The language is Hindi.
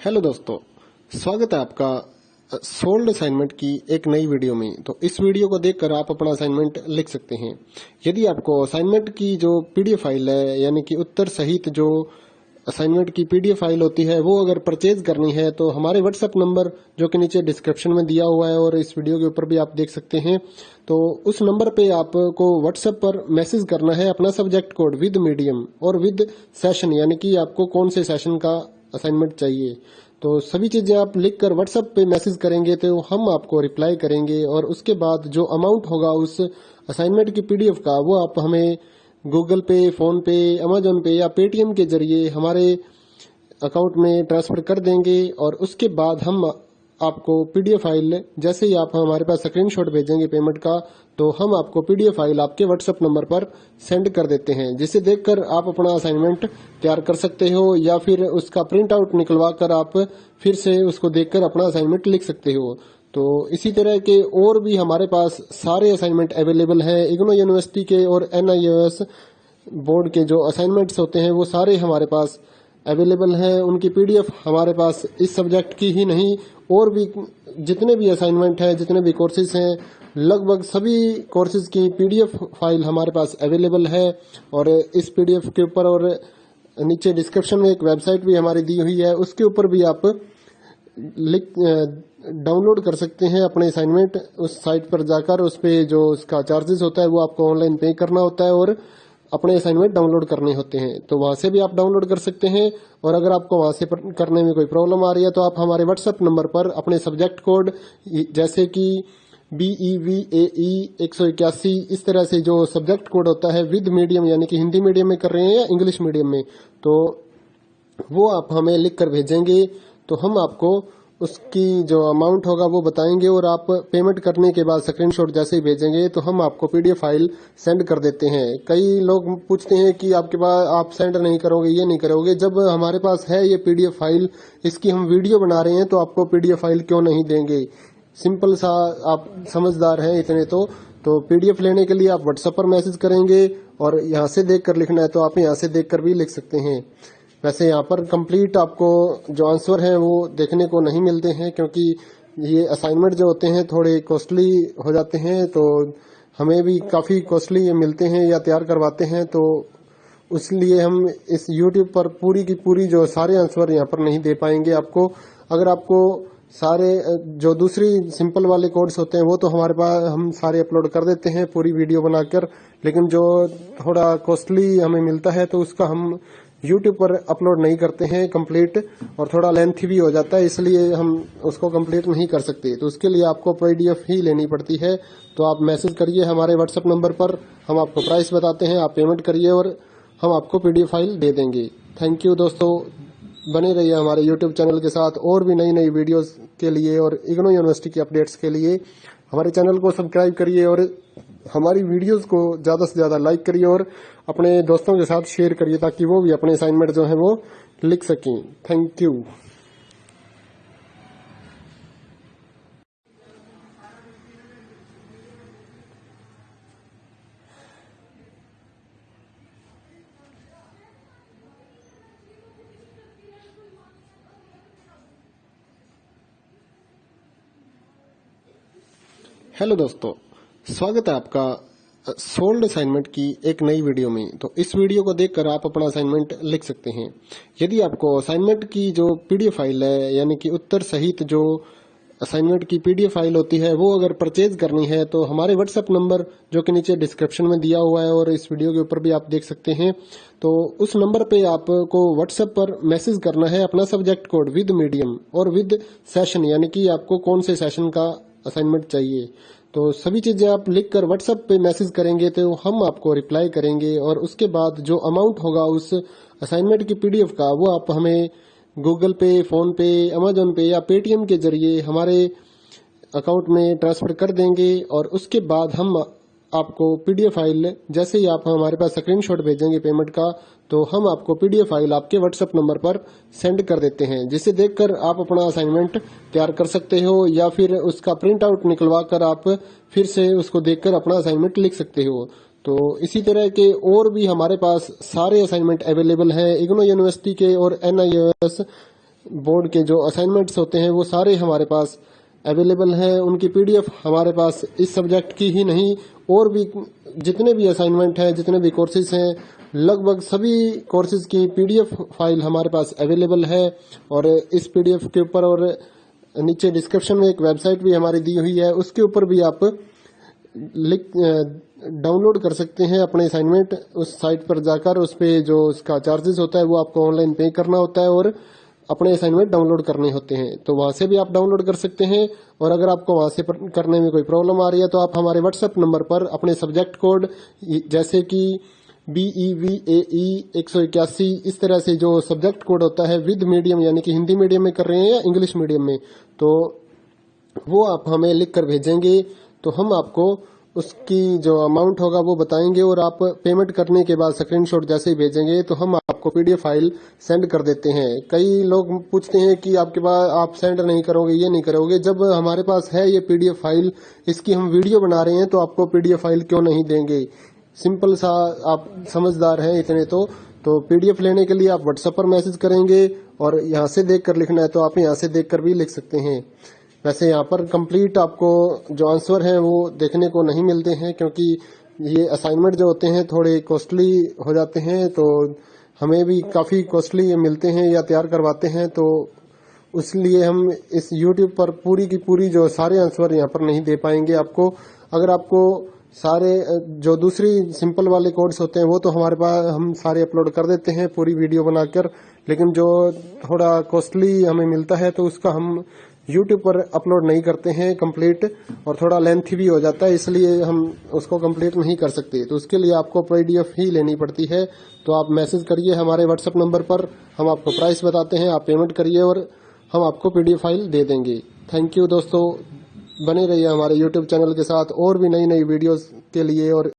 हेलो दोस्तों, स्वागत है आपका सोल्ड असाइनमेंट की एक नई वीडियो में। तो इस वीडियो को देखकर आप अपना असाइनमेंट लिख सकते हैं। यदि आपको असाइनमेंट की जो पीडीएफ फाइल है, यानी कि उत्तर सहित जो असाइनमेंट की पीडीएफ फाइल होती है, वो अगर परचेज करनी है तो हमारे व्हाट्सएप नंबर जो कि नीचे डिस्क्रिप्शन में दिया हुआ है और इस वीडियो के ऊपर भी आप देख सकते हैं, तो उस नंबर पे आपको व्हाट्सएप पर मैसेज करना है अपना सब्जेक्ट कोड विद मीडियम और विद सेशन, यानी कि आपको कौन से सेशन का असाइनमेंट चाहिए। तो सभी चीजें आप लिखकर व्हाट्सएप पे मैसेज करेंगे तो हम आपको रिप्लाई करेंगे और उसके बाद जो अमाउंट होगा उस असाइनमेंट की पीडीएफ का, वो आप हमें गूगल पे, फोन पे, अमेजोन पे या पेटीएम के जरिए हमारे अकाउंट में ट्रांसफर कर देंगे। और उसके बाद हम आपको पीडीएफ फाइल, जैसे ही आप हमारे पास स्क्रीनशॉट भेजेंगे पेमेंट का, तो हम आपको पीडीएफ फाइल आपके व्हाट्सएप नंबर पर सेंड कर देते हैं, जिसे देखकर आप अपना असाइनमेंट तैयार कर सकते हो या फिर उसका प्रिंट आउट निकलवा कर आप फिर से उसको देखकर अपना असाइनमेंट लिख सकते हो। तो इसी तरह के और भी हमारे पास सारे असाइनमेंट अवेलेबल हैं। इग्नो यूनिवर्सिटी के और NIOS बोर्ड के जो असाइनमेंट्स होते हैं वो सारे हमारे पास अवेलेबल हैं। उनकी पीडीएफ हमारे पास इस सब्जेक्ट की ही नहीं, और भी जितने भी असाइनमेंट हैं, जितने भी कोर्सेज हैं, लगभग सभी कोर्सेज की पीडीएफ फाइल हमारे पास अवेलेबल है। और इस पीडीएफ के ऊपर और नीचे डिस्क्रिप्शन में एक वेबसाइट भी हमारी दी हुई है, उसके ऊपर भी आप डाउनलोड कर सकते हैं अपने असाइनमेंट। उस साइट पर जाकर उस पे जो उसका चार्जेस होता है वो आपको ऑनलाइन पे करना होता है और अपने असाइनमेंट डाउनलोड करने होते हैं, तो वहां से भी आप डाउनलोड कर सकते हैं। और अगर आपको वहां से करने में कोई प्रॉब्लम आ रही है तो आप हमारे व्हाट्सएप नंबर पर अपने सब्जेक्ट कोड, जैसे कि BEVAE 181, इस तरह से जो सब्जेक्ट कोड होता है विद मीडियम, यानी कि हिंदी मीडियम में कर रहे हैं या इंग्लिश मीडियम में, तो वो आप हमें लिख कर भेजेंगे तो हम आपको उसकी जो अमाउंट होगा वो बताएंगे। और आप पेमेंट करने के बाद स्क्रीनशॉट जैसे ही भेजेंगे तो हम आपको पीडीएफ फाइल सेंड कर देते हैं। कई लोग पूछते हैं कि आपके पास आप सेंड नहीं करोगे, ये नहीं करोगे। जब हमारे पास है ये पीडीएफ फाइल, इसकी हम वीडियो बना रहे हैं, तो आपको पीडीएफ फाइल क्यों नहीं देंगे। सिंपल सा, आप समझदार हैं इतने तो पीडीएफ लेने के लिए आप व्हाट्सएप पर मैसेज करेंगे और यहाँ से देख कर लिखना है तो आप यहाँ से देख कर भी लिख सकते हैं। वैसे यहाँ पर कंप्लीट आपको जो आंसर है वो देखने को नहीं मिलते हैं, क्योंकि ये असाइनमेंट जो होते हैं थोड़े कॉस्टली हो जाते हैं, तो हमें भी काफ़ी कॉस्टली ये मिलते हैं या तैयार करवाते हैं, तो इसलिए हम इस YouTube पर पूरी की पूरी जो सारे आंसर यहाँ पर नहीं दे पाएंगे आपको। अगर आपको सारे जो दूसरी सिंपल वाले कोड्स होते हैं वो तो हमारे पास हम सारे अपलोड कर देते हैं पूरी वीडियो बनाकर, लेकिन जो थोड़ा कॉस्टली हमें मिलता है तो उसका हम YouTube पर अपलोड नहीं करते हैं कंप्लीट, और थोड़ा लेंथी भी हो जाता है, इसलिए हम उसको कंप्लीट नहीं कर सकते। तो उसके लिए आपको पीडीएफ ही लेनी पड़ती है। तो आप मैसेज करिए हमारे व्हाट्सएप नंबर पर, हम आपको प्राइस बताते हैं, आप पेमेंट करिए और हम आपको पीडीएफ फाइल दे देंगे। थैंक यू दोस्तों, बने रहिए हमारे YouTube चैनल के साथ और भी नई नई वीडियोस के लिए और इग्नो यूनिवर्सिटी की अपडेट्स के लिए हमारे चैनल को सब्सक्राइब करिए और हमारी वीडियोस को ज़्यादा से ज़्यादा लाइक करिए और अपने दोस्तों के साथ शेयर करिए, ताकि वो भी अपने असाइनमेंट जो है वो लिख सकें। Thank you. हेलो दोस्तों, स्वागत है आपका सोल्ड असाइनमेंट की एक नई वीडियो में। तो इस वीडियो को देखकर आप अपना असाइनमेंट लिख सकते हैं। यदि आपको असाइनमेंट की जो पीडीएफ फाइल है, यानी कि उत्तर सहित जो असाइनमेंट की पीडीएफ फाइल होती है, वो अगर परचेज करनी है तो हमारे व्हाट्सएप नंबर जो कि नीचे डिस्क्रिप्शन में दिया हुआ है और इस वीडियो के ऊपर भी आप देख सकते हैं, तो उस नंबर पे आपको व्हाट्सएप पर मैसेज करना है अपना सब्जेक्ट कोड विद मीडियम और विद सेशन, यानी कि आपको कौन से सेशन का असाइनमेंट चाहिए। तो सभी चीजें आप लिखकर व्हाट्सएप पे मैसेज करेंगे तो हम आपको रिप्लाई करेंगे और उसके बाद जो अमाउंट होगा उस असाइनमेंट की पीडीएफ का, वो आप हमें गूगल पे, फोन पे, अमेजोन पे या पेटीएम के जरिए हमारे अकाउंट में ट्रांसफर कर देंगे। और उसके बाद हम आपको पीडीएफ फाइल, जैसे ही आप हमारे पास स्क्रीनशॉट भेजेंगे पेमेंट का, तो हम आपको पीडीएफ फाइल आपके व्हाट्सएप नंबर पर सेंड कर देते हैं, जिसे देखकर आप अपना असाइनमेंट तैयार कर सकते हो या फिर उसका प्रिंट आउट निकलवा कर आप फिर से उसको देखकर अपना असाइनमेंट लिख सकते हो। तो इसी तरह के और भी हमारे पास सारे असाइनमेंट अवेलेबल हैं। इग्नो यूनिवर्सिटी के और NIOS बोर्ड के जो असाइनमेंट्स होते हैं वो सारे हमारे पास अवेलेबल हैं। उनकी पीडीएफ हमारे पास इस सब्जेक्ट की ही नहीं और भी जितने भी असाइनमेंट हैं, जितने भी कोर्सेज हैं, लगभग सभी कोर्सेज की पीडीएफ फाइल हमारे पास अवेलेबल है। और इस पीडीएफ के ऊपर और नीचे डिस्क्रिप्शन में एक वेबसाइट भी हमारी दी हुई है, उसके ऊपर भी आप डाउनलोड कर सकते हैं अपने असाइनमेंट। उस साइट पर जाकर उस पे जो उसका चार्जेस होता है वो आपको ऑनलाइन पे करना होता है और अपने असाइनमेंट डाउनलोड करने होते हैं। तो वहां से भी आप डाउनलोड कर सकते हैं। और अगर आपको वहां से करने में कोई प्रॉब्लम आ रही है तो आप हमारे व्हाट्सएप नंबर पर अपने सब्जेक्ट कोड जैसे कि BEVAE 181 इस तरह से जो सब्जेक्ट कोड होता है विद मीडियम यानी कि हिंदी मीडियम में कर रहे हैं या इंग्लिश मीडियम में, तो वो आप हमें लिख कर भेजेंगे तो हम आपको उसकी जो अमाउंट होगा वो बताएंगे और आप पेमेंट करने के बाद स्क्रीनशॉट जैसे ही भेजेंगे तो हम आपको पीडीएफ फाइल सेंड कर देते हैं। कई लोग पूछते हैं कि आपके पास आप सेंड नहीं करोगे, ये नहीं करोगे। जब हमारे पास है ये पीडीएफ फाइल, इसकी हम वीडियो बना रहे हैं तो आपको पीडीएफ फाइल क्यों नहीं देंगे। सिंपल सा, आप समझदार हैं इतने तो पीडीएफ लेने के लिए आप व्हाट्सएप पर मैसेज करेंगे और यहाँ से देख कर लिखना है तो आप यहाँ से देख कर भी लिख सकते हैं। वैसे यहाँ पर कंप्लीट आपको जो आंसर है वो देखने को नहीं मिलते हैं क्योंकि ये असाइनमेंट जो होते हैं थोड़े कॉस्टली हो जाते हैं, तो हमें भी काफ़ी कॉस्टली मिलते हैं या तैयार करवाते हैं, तो इसलिए हम इस YouTube पर पूरी की पूरी जो सारे आंसर यहाँ पर नहीं दे पाएंगे आपको। अगर आपको सारे जो दूसरी सिंपल वाले कोड्स होते हैं वो तो हमारे पास हम सारे अपलोड कर देते हैं पूरी वीडियो बनाकर, लेकिन जो थोड़ा कॉस्टली हमें मिलता है तो उसका हम YouTube पर अपलोड नहीं करते हैं कंप्लीट, और थोड़ा लेंथी भी हो जाता है, इसलिए हम उसको कंप्लीट नहीं कर सकते। तो उसके लिए आपको पीडीएफ ही लेनी पड़ती है। तो आप मैसेज करिए हमारे व्हाट्सएप नंबर पर, हम आपको प्राइस बताते हैं, आप पेमेंट करिए और हम आपको पीडीएफ फाइल दे देंगे। थैंक यू दोस्तों, बने रहिए हमारे YouTube चैनल के साथ और भी नई नई वीडियोस के लिए। और